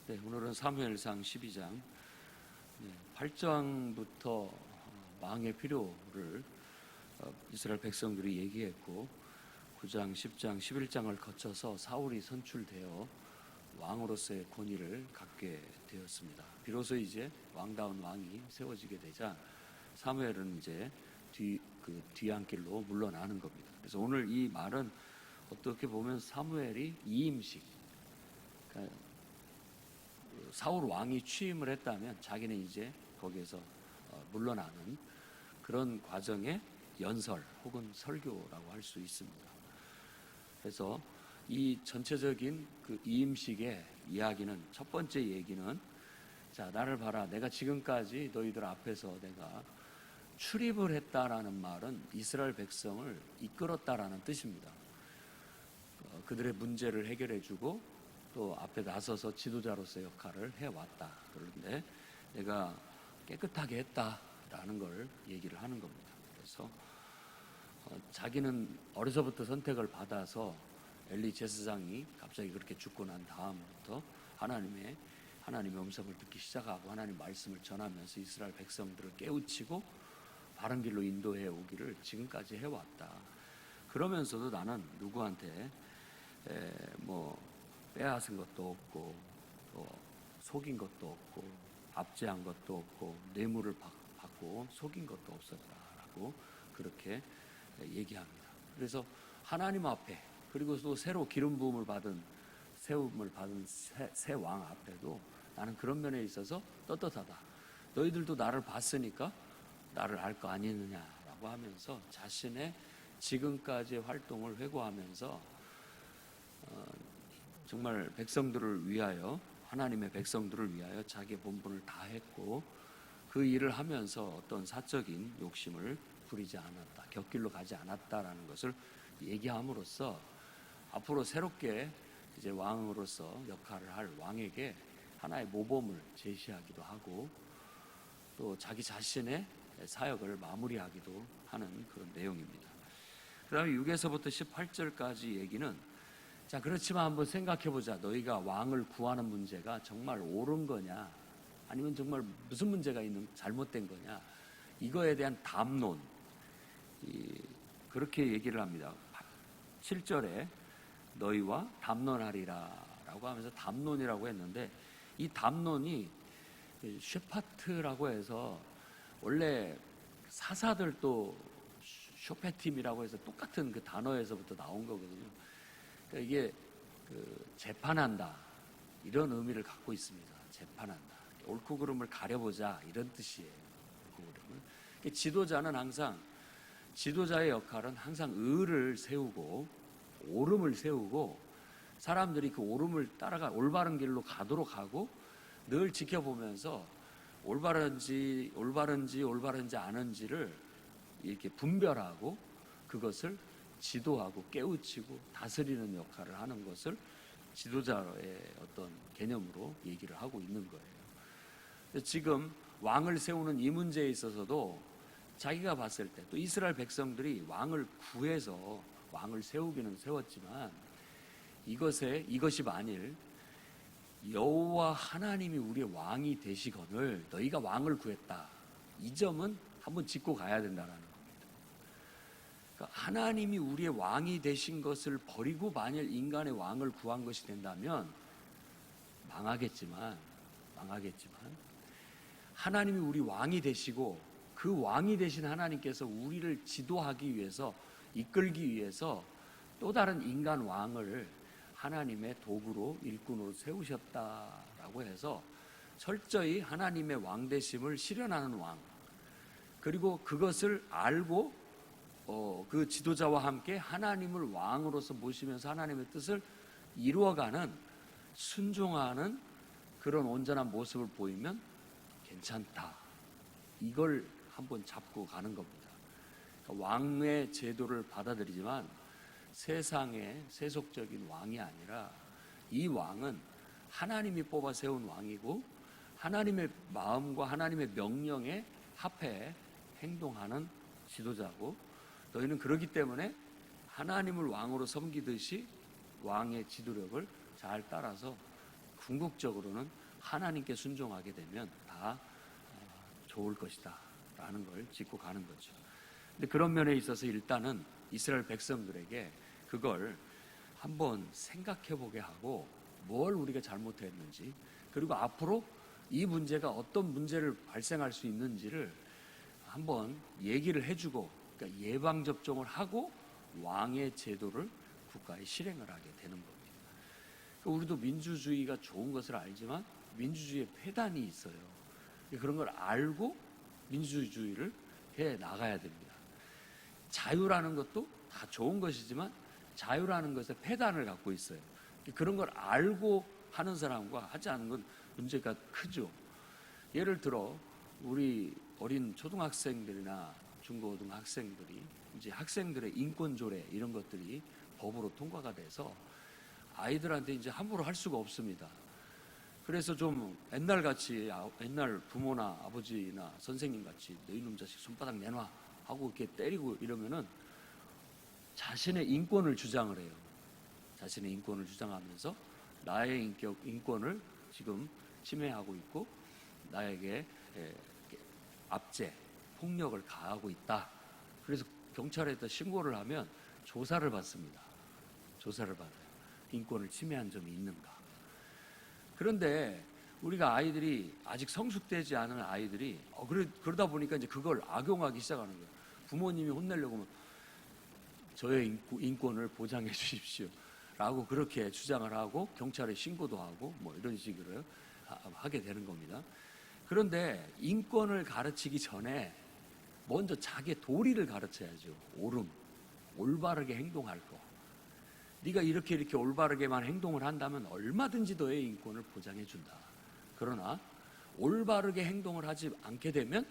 네, 오늘은 사무엘상 12장 8장부터 왕의 필요를 이스라엘 백성들이 얘기했고 9장, 10장, 11장을 거쳐서 사울이 선출되어 왕으로서의 권위를 갖게 되었습니다. 비로소 이제 왕다운 왕이 세워지게 되자 사무엘은 이제 뒤안길로 물러나는 겁니다. 그래서 오늘 이 말은 어떻게 보면 사무엘이 이임식, 그러니까 사울 왕이 취임을 했다면 자기는 이제 거기에서 물러나는 그런 과정의 연설 혹은 설교라고 할 수 있습니다. 그래서 이 전체적인 그 이임식의 이야기는, 첫 번째 얘기는, 자, 나를 봐라, 내가 지금까지 너희들 앞에서 내가 출입을 했다라는 말은 이스라엘 백성을 이끌었다라는 뜻입니다. 그들의 문제를 해결해주고 또 앞에 나서서 지도자로서의 역할을 해왔다. 그런데 내가 깨끗하게 했다라는 걸 얘기를 하는 겁니다. 그래서 자기는 어려서부터 선택을 받아서 엘리 제사장이 갑자기 그렇게 죽고 난 다음부터 하나님의 음성을 듣기 시작하고 하나님 말씀을 전하면서 이스라엘 백성들을 깨우치고 바른 길로 인도해 오기를 지금까지 해왔다. 그러면서도 나는 누구한테 빼앗은 것도 없고 또 속인 것도 없고 압제한 것도 없고 뇌물을 받고 속인 것도 없었다라고 그렇게 얘기합니다. 그래서 하나님 앞에, 그리고 또 새로 기름 부음을 받은 세움을 받은 새 왕 앞에도 나는 그런 면에 있어서 떳떳하다. 너희들도 나를 봤으니까 나를 알 거 아니느냐라고 하면서 자신의 지금까지의 활동을 회고하면서 정말 백성들을 위하여, 하나님의 백성들을 위하여 자기의 본분을 다했고 그 일을 하면서 어떤 사적인 욕심을 부리지 않았다, 곁길로 가지 않았다라는 것을 얘기함으로써 앞으로 새롭게 이제 왕으로서 역할을 할 왕에게 하나의 모범을 제시하기도 하고 또 자기 자신의 사역을 마무리하기도 하는 그런 내용입니다. 그 다음에 6에서부터 18절까지 얘기는, 자, 그렇지만 한번 생각해보자. 너희가 왕을 구하는 문제가 정말 옳은 거냐, 아니면 정말 무슨 문제가 잘못된 거냐, 이거에 대한 담론, 그렇게 얘기를 합니다. 7절에 너희와 담론하리라 라고 하면서 담론이라고 했는데, 이 담론이 쉐파트라고 해서 원래 사사들도 쇼페팀이라고 해서 똑같은 그 단어에서부터 나온 거거든요. 그러니까 이게 재판한다, 이런 의미를 갖고 있습니다. 재판한다, 옳고 그름을 가려보자, 이런 뜻이에요. 옳고 그름을. 지도자는 항상, 지도자의 역할은 항상 의를 세우고 옳음을 세우고 사람들이 그 옳음을 따라가 올바른 길로 가도록 하고 늘 지켜보면서 올바른지 않은지를 이렇게 분별하고 그것을 지도하고 깨우치고 다스리는 역할을 하는 것을 지도자의 어떤 개념으로 얘기를 하고 있는 거예요. 지금 왕을 세우는 이 문제에 있어서도 자기가 봤을 때, 또 이스라엘 백성들이 왕을 구해서 왕을 세우기는 세웠지만 이것이 만일 여호와 하나님이 우리의 왕이 되시거늘 너희가 왕을 구했다, 이 점은 한번 짚고 가야 된다는 겁니다. 그러니까 하나님이 우리의 왕이 되신 것을 버리고 만일 인간의 왕을 구한 것이 된다면 망하겠지만 하나님이 우리 왕이 되시고 그 왕이 되신 하나님께서 우리를 지도하기 위해서, 이끌기 위해서 또 다른 인간 왕을 하나님의 도구로, 일꾼으로 세우셨다라고 해서 철저히 하나님의 왕되심을 실현하는 왕, 그리고 그것을 알고 그 지도자와 함께 하나님을 왕으로서 모시면서 하나님의 뜻을 이루어가는, 순종하는 그런 온전한 모습을 보이면 괜찮다, 이걸 한번 잡고 가는 겁니다. 그러니까 왕의 제도를 받아들이지만 세상의 세속적인 왕이 아니라 이 왕은 하나님이 뽑아 세운 왕이고 하나님의 마음과 하나님의 명령에 합해 행동하는 지도자고, 너희는 그렇기 때문에 하나님을 왕으로 섬기듯이 왕의 지도력을 잘 따라서 궁극적으로는 하나님께 순종하게 되면 다 좋을 것이다 라는 걸 짚고 가는 거죠. 근데 그런 면에 있어서 일단은 이스라엘 백성들에게 그걸 한번 생각해 보게 하고 뭘 우리가 잘못했는지, 그리고 앞으로 이 문제가 어떤 문제를 발생할 수 있는지를 한번 얘기를 해주고, 그러니까 예방접종을 하고 왕의 제도를 국가에 실행을 하게 되는 겁니다. 그러니까 우리도 민주주의가 좋은 것을 알지만 민주주의에 폐단이 있어요. 그런 걸 알고 민주주의를 해 나가야 됩니다. 자유라는 것도 다 좋은 것이지만 자유라는 것에 폐단을 갖고 있어요. 그런 걸 알고 하는 사람과 하지 않은 건 문제가 크죠. 예를 들어 우리 어린 초등학생들이나 중고등학생들이 이제 학생들의 인권조례 이런 것들이 법으로 통과가 돼서 아이들한테 이제 함부로 할 수가 없습니다. 그래서 좀 옛날같이, 옛날 부모나 아버지나 선생님같이 너 이놈 자식 손바닥 내놔 하고 이렇게 때리고 이러면은 자신의 인권을 주장을 해요. 자신의 인권을 주장하면서 나의 인권을 지금 침해하고 있고 나에게 압제, 폭력을 가하고 있다. 그래서 경찰에다 신고를 하면 조사를 받습니다. 조사를 받아요. 인권을 침해한 점이 있는가. 그런데 우리가 아이들이 아직 성숙되지 않은 아이들이 그러다 보니까 이제 그걸 악용하기 시작하는 거예요. 부모님이 혼내려고 하면 저의 인권을 보장해 주십시오 라고 그렇게 주장을 하고 경찰에 신고도 하고 뭐 이런 식으로 하게 되는 겁니다. 그런데 인권을 가르치기 전에 먼저 자기의 도리를 가르쳐야죠. 옳음, 올바르게 행동할 거. 네가 이렇게 올바르게만 행동을 한다면 얼마든지 너의 인권을 보장해 준다. 그러나 올바르게 행동을 하지 않게 되면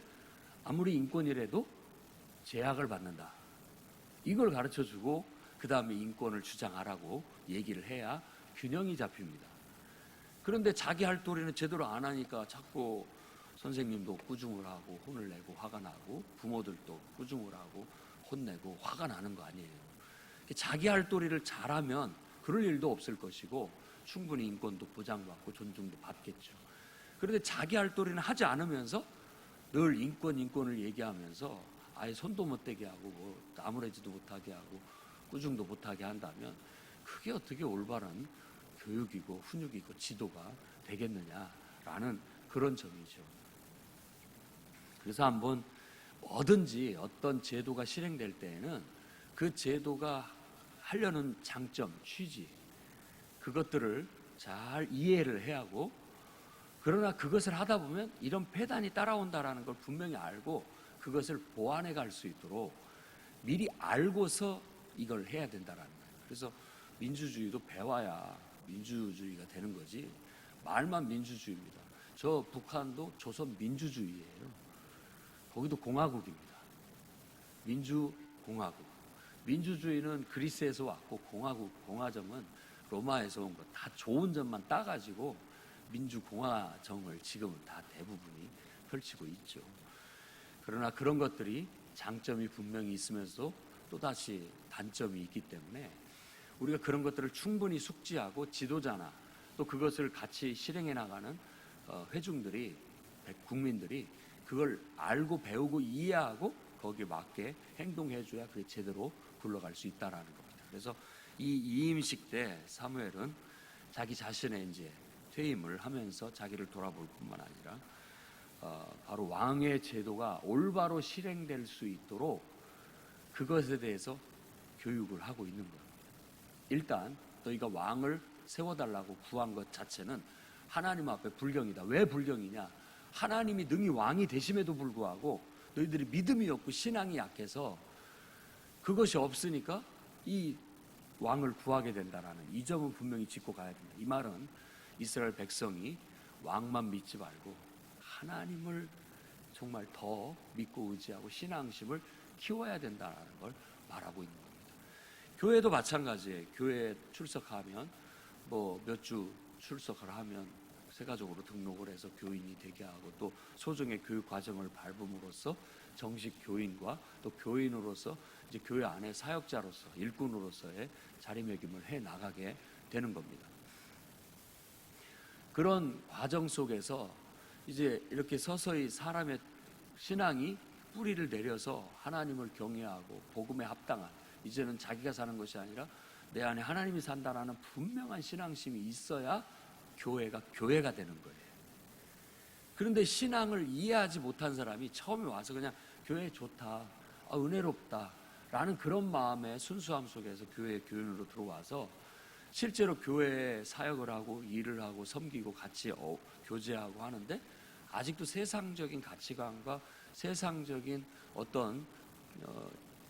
아무리 인권이라도 제약을 받는다. 이걸 가르쳐주고 그 다음에 인권을 주장하라고 얘기를 해야 균형이 잡힙니다. 그런데 자기 할 도리는 제대로 안 하니까 자꾸 선생님도 꾸중을 하고 혼을 내고 화가 나고 부모들도 꾸중을 하고 혼내고 화가 나는 거 아니에요. 자기 할 도리를 잘하면 그럴 일도 없을 것이고 충분히 인권도 보장받고 존중도 받겠죠. 그런데 자기 할 도리는 하지 않으면서 늘 인권을 얘기하면서 아예 손도 못 대게 하고 뭐 아무래지도 못하게 하고 꾸중도 못하게 한다면 그게 어떻게 올바른 교육이고 훈육이고 지도가 되겠느냐라는 그런 점이죠. 그래서 한번 뭐든지 어떤 제도가 실행될 때에는 그 제도가 하려는 장점, 취지 그것들을 잘 이해를 해야 하고, 그러나 그것을 하다 보면 이런 폐단이 따라온다라는 걸 분명히 알고 그것을 보완해 갈 수 있도록 미리 알고서 이걸 해야 된다라는 거예요. 그래서 민주주의도 배워야 민주주의가 되는 거지 말만 민주주의입니다. 저 북한도 조선 민주주의예요. 거기도 공화국입니다. 민주공화국. 민주주의는 그리스에서 왔고 공화정은 로마에서 온 것. 다 좋은 점만 따가지고 민주공화정을 지금은 다 대부분이 펼치고 있죠. 그러나 그런 것들이 장점이 분명히 있으면서도 또다시 단점이 있기 때문에 우리가 그런 것들을 충분히 숙지하고 지도자나 또 그것을 같이 실행해 나가는 회중들이, 국민들이 그걸 알고 배우고 이해하고 거기에 맞게 행동해줘야 그게 제대로 굴러갈 수 있다라는 겁니다. 그래서 이 이임식 때 사무엘은 자기 자신의 이제 퇴임을 하면서 자기를 돌아볼 뿐만 아니라 바로 왕의 제도가 올바로 실행될 수 있도록 그것에 대해서 교육을 하고 있는 거예요. 일단 너희가 왕을 세워달라고 구한 것 자체는 하나님 앞에 불경이다. 왜 불경이냐? 하나님이 능히 왕이 되심에도 불구하고 너희들이 믿음이 없고 신앙이 약해서 그것이 없으니까 이 왕을 구하게 된다라는 이 점은 분명히 짚고 가야 된다. 이 말은 이스라엘 백성이 왕만 믿지 말고 하나님을 정말 더 믿고 의지하고 신앙심을 키워야 된다라는 걸 말하고 있는 겁니다. 교회도 마찬가지예요. 교회에 출석하면 뭐 몇 주 출석을 하면 세가족으로 등록을 해서 교인이 되게 하고 또 소정의 교육 과정을 밟음으로써 정식 교인과 또 교인으로서 이제 교회 안에 사역자로서 일꾼으로서의 자리매김을 해 나가게 되는 겁니다. 그런 과정 속에서 이제 이렇게 서서히 사람의 신앙이 뿌리를 내려서 하나님을 경외하고 복음에 합당한, 이제는 자기가 사는 것이 아니라 내 안에 하나님이 산다라는 분명한 신앙심이 있어야 교회가 되는 거예요. 그런데 신앙을 이해하지 못한 사람이 처음에 와서 그냥 교회 좋다, 은혜롭다 라는 그런 마음의 순수함 속에서 교회 교인으로 들어와서 실제로 교회에 사역을 하고 일을 하고 섬기고 같이 교제하고 하는데 아직도 세상적인 가치관과 세상적인 어떤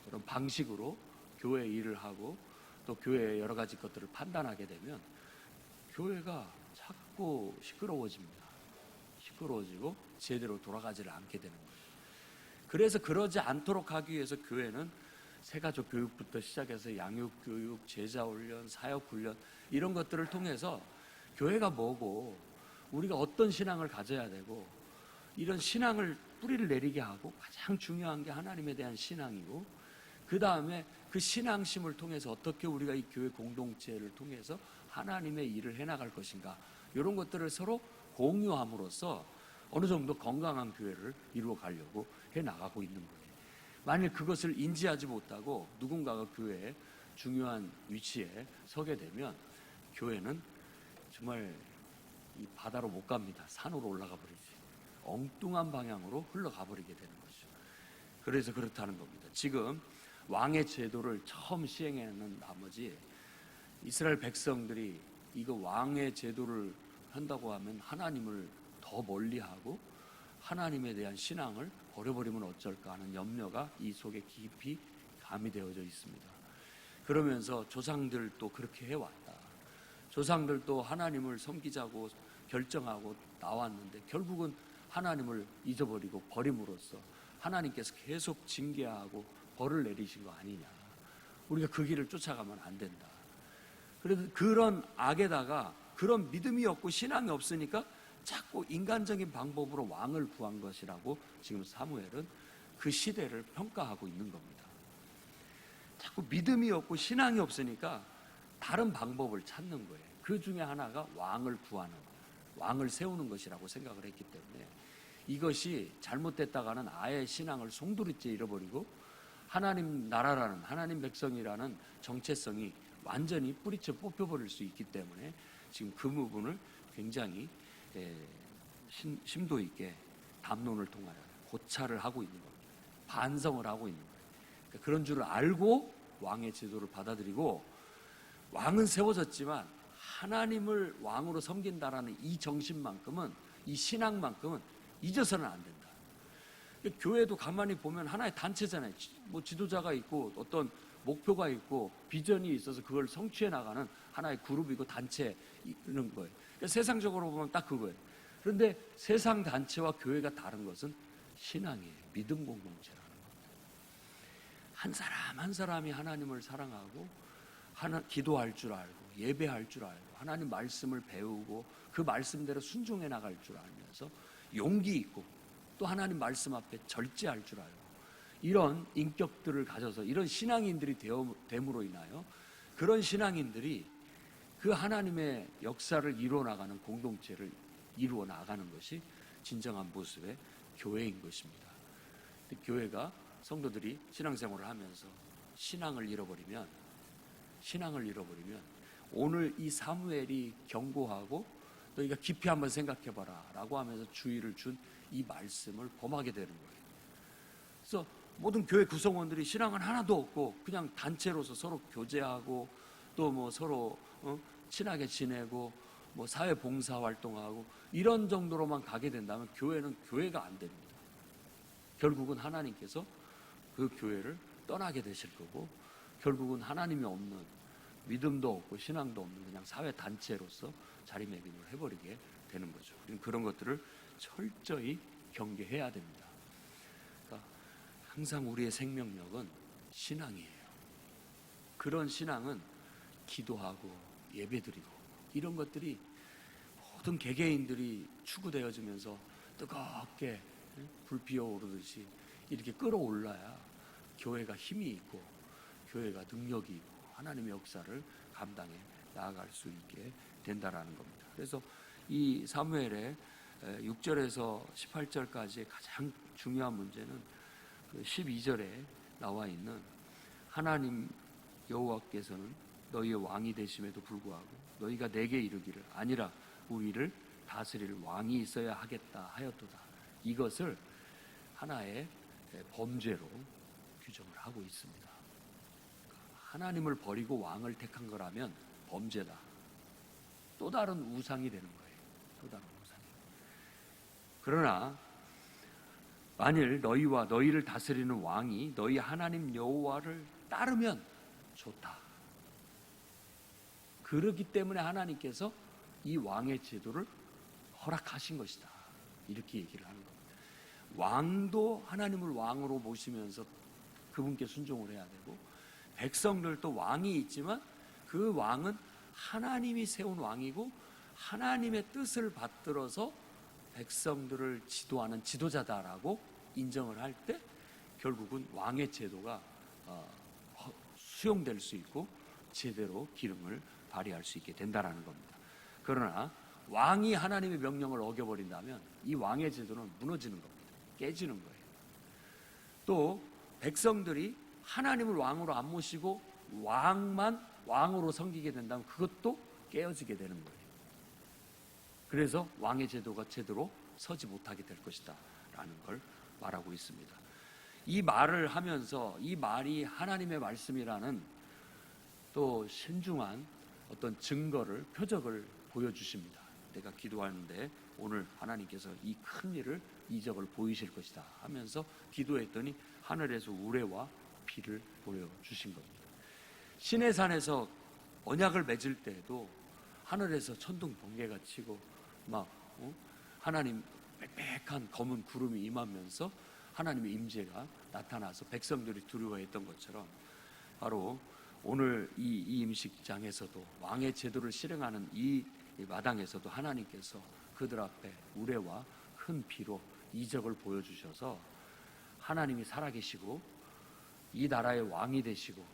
그런 방식으로 교회 일을 하고 또 교회의 여러 가지 것들을 판단하게 되면 교회가 자꾸 시끄러워집니다. 시끄러워지고 제대로 돌아가지를 않게 되는 거예요. 그래서 그러지 않도록 하기 위해서 교회는 새가족 교육부터 시작해서 양육교육, 제자훈련, 사역훈련 이런 것들을 통해서 교회가 뭐고 우리가 어떤 신앙을 가져야 되고 이런 신앙을 뿌리를 내리게 하고 가장 중요한 게 하나님에 대한 신앙이고 그 다음에 그 신앙심을 통해서 어떻게 우리가 이 교회 공동체를 통해서 하나님의 일을 해나갈 것인가 이런 것들을 서로 공유함으로써 어느 정도 건강한 교회를 이루어 가려고 해나가고 있는 거예요. 만일 그것을 인지하지 못하고 누군가가 교회에 중요한 위치에 서게 되면 교회는 정말 이 바다로 못 갑니다. 산으로 올라가 버리지. 엉뚱한 방향으로 흘러가 버리게 되는 거죠. 그래서 그렇다는 겁니다. 지금 왕의 제도를 처음 시행하는 나머지 이스라엘 백성들이 이거 왕의 제도를 한다고 하면 하나님을 더 멀리하고 하나님에 대한 신앙을 버려버리면 어쩔까 하는 염려가 이 속에 깊이 가미되어져 있습니다. 그러면서 조상들도 그렇게 해왔다. 조상들도 하나님을 섬기자고 결정하고 나왔는데 결국은 하나님을 잊어버리고 버림으로써 하나님께서 계속 징계하고 벌을 내리신 거 아니냐. 우리가 그 길을 쫓아가면 안 된다. 그래서 그런 악에다가 그런 믿음이 없고 신앙이 없으니까 자꾸 인간적인 방법으로 왕을 구한 것이라고 지금 사무엘은 그 시대를 평가하고 있는 겁니다. 자꾸 믿음이 없고 신앙이 없으니까 다른 방법을 찾는 거예요. 그 중에 하나가 왕을 구하는, 왕을 세우는 것이라고 생각을 했기 때문에 이것이 잘못됐다가는 아예 신앙을 송두리째 잃어버리고 하나님 나라라는, 하나님 백성이라는 정체성이 완전히 뿌리째 뽑혀버릴 수 있기 때문에 지금 그 부분을 굉장히 심도 있게 담론을 통하여 고찰을 하고 있는 겁니다. 반성을 하고 있는 거예요. 그러니까 그런 줄을 알고 왕의 제도를 받아들이고 왕은 세워졌지만 하나님을 왕으로 섬긴다라는 이 정신만큼은, 이 신앙만큼은 잊어서는 안 된다. 그러니까 교회도 가만히 보면 하나의 단체잖아요. 뭐 지도자가 있고 어떤 목표가 있고 비전이 있어서 그걸 성취해 나가는 하나의 그룹이고 단체 이런 거예요. 그러니까 세상적으로 보면 딱 그거예요. 그런데 세상 단체와 교회가 다른 것은 신앙이에요. 믿음 공동체라는 겁니다. 한 사람 한 사람이 하나님을 사랑하고 기도할 줄 알고 예배할 줄 알고 하나님 말씀을 배우고 그 말씀대로 순종해 나갈 줄 알면서 용기 있고 또 하나님 말씀 앞에 절제할 줄 알고 이런 인격들을 가져서 이런 신앙인들이 됨으로 인하여 그런 신앙인들이 그 하나님의 역사를 이루어 나가는 공동체를 이루어 나가는 것이 진정한 모습의 교회인 것입니다. 교회가 성도들이 신앙생활을 하면서 신앙을 잃어버리면 오늘 이 사무엘이 경고하고 너희가 깊이 한번 생각해봐라 라고 하면서 주의를 준 이 말씀을 범하게 되는 거예요. 그래서 모든 교회 구성원들이 신앙은 하나도 없고 그냥 단체로서 서로 교제하고 또 뭐 서로 친하게 지내고 뭐 사회 봉사 활동하고 이런 정도로만 가게 된다면 교회는 교회가 안 됩니다. 결국은 하나님께서 그 교회를 떠나게 되실 거고 결국은 하나님이 없는, 믿음도 없고 신앙도 없는 그냥 사회 단체로서 자리매김을 해버리게 되는 거죠. 그런 것들을 철저히 경계해야 됩니다. 그러니까 항상 우리의 생명력은 신앙이에요. 그런 신앙은 기도하고 예배드리고 이런 것들이 모든 개개인들이 추구되어지면서 뜨겁게 불 피어오르듯이 이렇게 끌어올라야 교회가 힘이 있고 교회가 능력이 있고 하나님의 역사를 감당해 나아갈 수 있게 된다라는 겁니다. 그래서 이 사무엘의 6절에서 18절까지의 가장 중요한 문제는 그 12절에 나와 있는 하나님 여호와께서는 너희의 왕이 되심에도 불구하고 너희가 내게 이르기를 아니라 우리를 다스릴 왕이 있어야 하겠다 하였도다. 이것을 하나의 범죄로 규정을 하고 있습니다. 하나님을 버리고 왕을 택한 거라면 범죄다. 또 다른 우상이 되는 거예요. 또 다른 우상. 그러나 만일 너희와 너희를 다스리는 왕이 너희 하나님 여호와를 따르면 좋다. 그렇기 때문에 하나님께서 이 왕의 제도를 허락하신 것이다. 이렇게 얘기를 하는 겁니다. 왕도 하나님을 왕으로 모시면서 그분께 순종을 해야 되고, 백성들도 왕이 있지만 그 왕은 하나님이 세운 왕이고 하나님의 뜻을 받들어서 백성들을 지도하는 지도자다라고 인정을 할 때 결국은 왕의 제도가 수용될 수 있고 제대로 기능을 발휘할 수 있게 된다라는 겁니다. 그러나 왕이 하나님의 명령을 어겨버린다면 이 왕의 제도는 무너지는 겁니다. 깨지는 거예요. 또 백성들이 하나님을 왕으로 안 모시고 왕만 왕으로 섬기게 된다면 그것도 깨어지게 되는 거예요. 그래서 왕의 제도가 제대로 서지 못하게 될 것이다 라는 걸 말하고 있습니다. 이 말을 하면서 이 말이 하나님의 말씀이라는 또 신중한 어떤 증거를, 표적을 보여주십니다. 내가 기도하는데 오늘 하나님께서 이 큰 일을, 이적을 보이실 것이다 하면서 기도했더니 하늘에서 우레와 비를 보여주신 겁니다. 시내산에서 언약을 맺을 때도 하늘에서 천둥 번개가 치고 막 하나님 빽빽한 검은 구름이 임하면서 하나님의 임재가 나타나서 백성들이 두려워했던 것처럼 바로 오늘 이 임식장에서도 왕의 제도를 실행하는 이 마당에서도 하나님께서 그들 앞에 우레와 큰 비로 이적을 보여주셔서 하나님이 살아계시고 이 나라의 왕이 되시고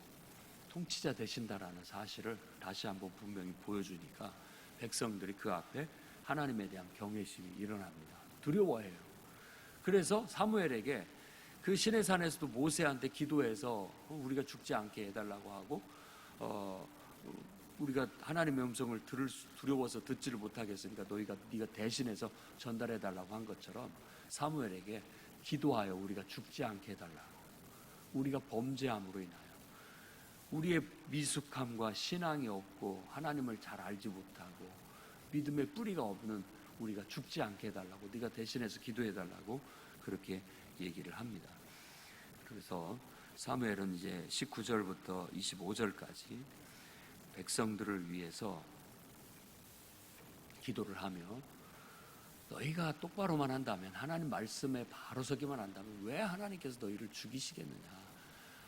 통치자 되신다라는 사실을 다시 한번 분명히 보여주니까 백성들이 그 앞에 하나님에 대한 경외심이 일어납니다. 두려워해요. 그래서 사무엘에게 그 시내산에서도 모세한테 기도해서 우리가 죽지 않게 해달라고 하고 우리가 하나님의 음성을 두려워서 듣지를 못하겠으니까 네가 대신해서 전달해달라고 한 것처럼 사무엘에게 기도하여 우리가 죽지 않게 해달라. 우리가 범죄함으로 인하여 우리의 미숙함과 신앙이 없고 하나님을 잘 알지 못하고 믿음의 뿌리가 없는 우리가 죽지 않게 해달라고, 네가 대신해서 기도해달라고 그렇게 얘기를 합니다. 그래서 사무엘은 이제 19절부터 25절까지 백성들을 위해서 기도를 하며 너희가 똑바로만 한다면, 하나님 말씀에 바로 서기만 한다면 왜 하나님께서 너희를 죽이시겠느냐.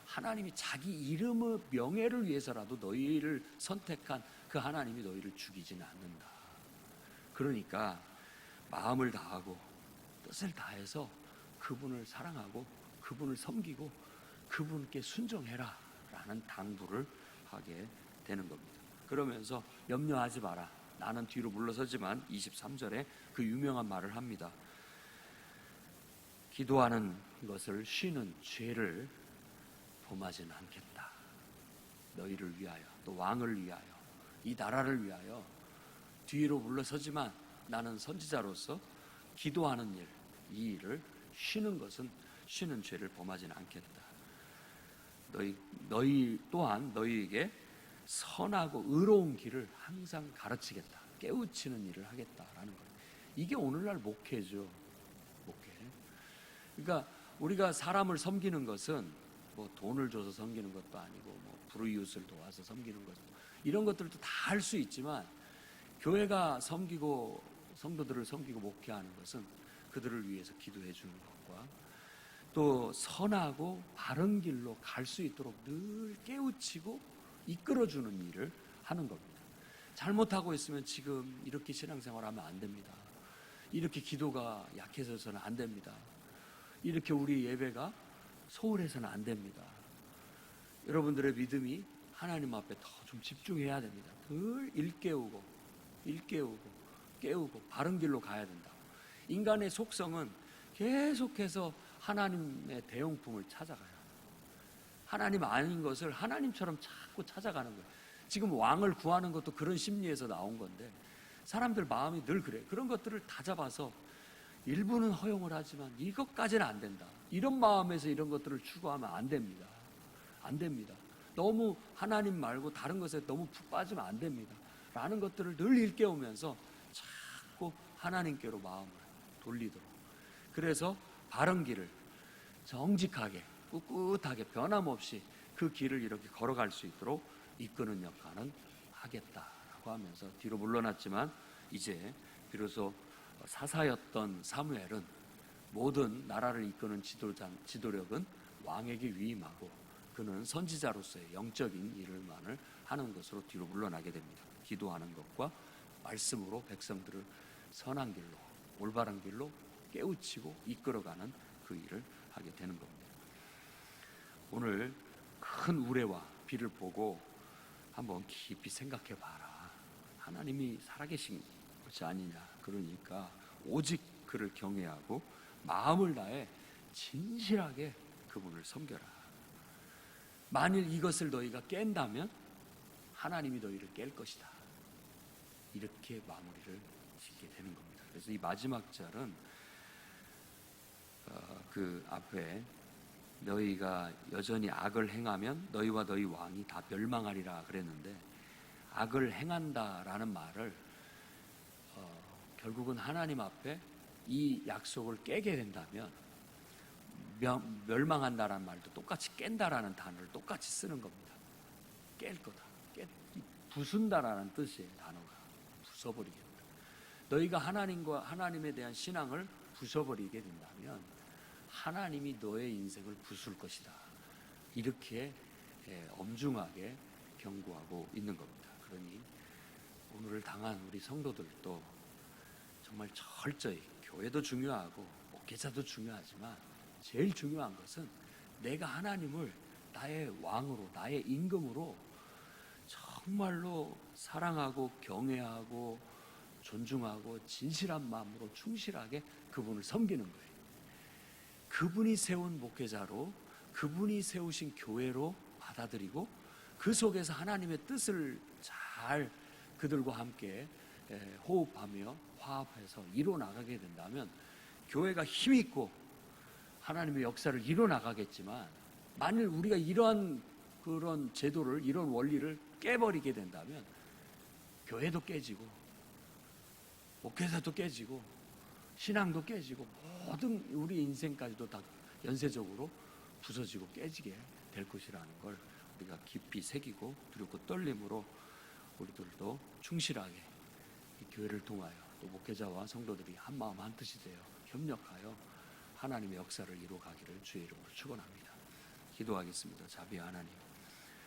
하나님이 자기 이름의 명예를 위해서라도 너희를 선택한 그 하나님이 너희를 죽이지는 않는다. 그러니까 마음을 다하고 뜻을 다해서 그분을 사랑하고 그분을 섬기고 그분께 순종해라 라는 당부를 하게 되는 겁니다. 그러면서 염려하지 마라. 나는 뒤로 물러서지만 23절에 그 유명한 말을 합니다. 기도하는 것을 쉬는 죄를 범하지는 않겠다. 너희를 위하여, 또 왕을 위하여, 이 나라를 위하여 뒤로 물러서지만 나는 선지자로서 기도하는 일, 이 일을 쉬는 것은, 쉬는 죄를 범하지는 않겠다. 너희 또한 너희에게 선하고 의로운 길을 항상 가르치겠다. 깨우치는 일을 하겠다라는 거예요. 이게 오늘날 목회죠. 목회. 그러니까 우리가 사람을 섬기는 것은 뭐 돈을 줘서 섬기는 것도 아니고 뭐 불우이웃을 도와서 섬기는 것, 이런 것들도 다 할 수 있지만 교회가 섬기고 성도들을 섬기고 목회하는 것은 그들을 위해서 기도해 주는 것과 또 선하고 바른 길로 갈 수 있도록 늘 깨우치고 이끌어주는 일을 하는 겁니다. 잘못하고 있으면 지금 이렇게 신앙생활하면 안 됩니다. 이렇게 기도가 약해져서는 안 됩니다. 이렇게 우리 예배가 소홀해서는 안 됩니다. 여러분들의 믿음이 하나님 앞에 더 좀 집중해야 됩니다. 늘 일깨우고 깨우고 바른 길로 가야 된다고. 인간의 속성은 계속해서 하나님의 대용품을 찾아가요. 하나님 아닌 것을 하나님처럼 자꾸 찾아가는 거예요. 지금 왕을 구하는 것도 그런 심리에서 나온 건데, 사람들 마음이 늘 그래. 그런 것들을 다 잡아서 일부는 허용을 하지만 이것까지는 안 된다. 이런 마음에서 이런 것들을 추구하면 안 됩니다. 안 됩니다. 너무 하나님 말고 다른 것에 너무 푹 빠지면 안 됩니다. 라는 것들을 늘 일깨우면서 자꾸 하나님께로 마음을 돌리도록. 그래서 바른 길을 정직하게 꿋꿋하게 변함없이 그 길을 이렇게 걸어갈 수 있도록 이끄는 역할은 하겠다라고 하면서 뒤로 물러났지만, 이제 비로소 사사였던 사무엘은 모든 나라를 이끄는 지도력은 왕에게 위임하고 그는 선지자로서의 영적인 일을만을 하는 것으로 뒤로 물러나게 됩니다. 기도하는 것과 말씀으로 백성들을 선한 길로, 올바른 길로 깨우치고 이끌어가는 그 일을 하게 되는 겁니다. 오늘 큰 우레와 비를 보고 한번 깊이 생각해 봐라. 하나님이 살아계신 것이 아니냐. 그러니까 오직 그를 경외하고 마음을 다해 진실하게 그분을 섬겨라. 만일 이것을 너희가 깬다면 하나님이 너희를 깰 것이다. 이렇게 마무리를 짓게 되는 겁니다. 그래서 이 마지막 절은 그 앞에 너희가 여전히 악을 행하면 너희와 너희 왕이 다 멸망하리라 그랬는데, 악을 행한다라는 말을 결국은 하나님 앞에 이 약속을 깨게 된다면 멸망한다라는 말도 똑같이 깬다라는 단어를 똑같이 쓰는 겁니다. 깰 거다. 부순다라는 뜻의 단어가 부숴버리겠다. 너희가 하나님과 하나님에 대한 신앙을 부숴버리게 된다면 하나님이 너의 인생을 부술 것이다. 이렇게 엄중하게 경고하고 있는 겁니다. 그러니 오늘을 당한 우리 성도들도 정말 철저히, 교회도 중요하고 목회자도 중요하지만 제일 중요한 것은 내가 하나님을 나의 왕으로, 나의 임금으로 정말로 사랑하고 경외하고 존중하고 진실한 마음으로 충실하게 그분을 섬기는 거예요. 그분이 세운 목회자로, 그분이 세우신 교회로 받아들이고 그 속에서 하나님의 뜻을 잘 그들과 함께 호흡하며 화합해서 이뤄나가게 된다면 교회가 힘있고 하나님의 역사를 이뤄나가겠지만, 만일 우리가 이러한 그런 제도를, 이런 원리를 깨버리게 된다면 교회도 깨지고 목회자도 깨지고 신앙도 깨지고 모든 우리 인생까지도 다 연쇄적으로 부서지고 깨지게 될 것이라는 걸 우리가 깊이 새기고 두렵고 떨림으로 우리들도 충실하게 이 교회를 통하여 또 목회자와 성도들이 한 마음 한 뜻이 되어 협력하여 하나님의 역사를 이루어가기를 주의 이름으로 축원합니다. 기도하겠습니다. 자비의 하나님,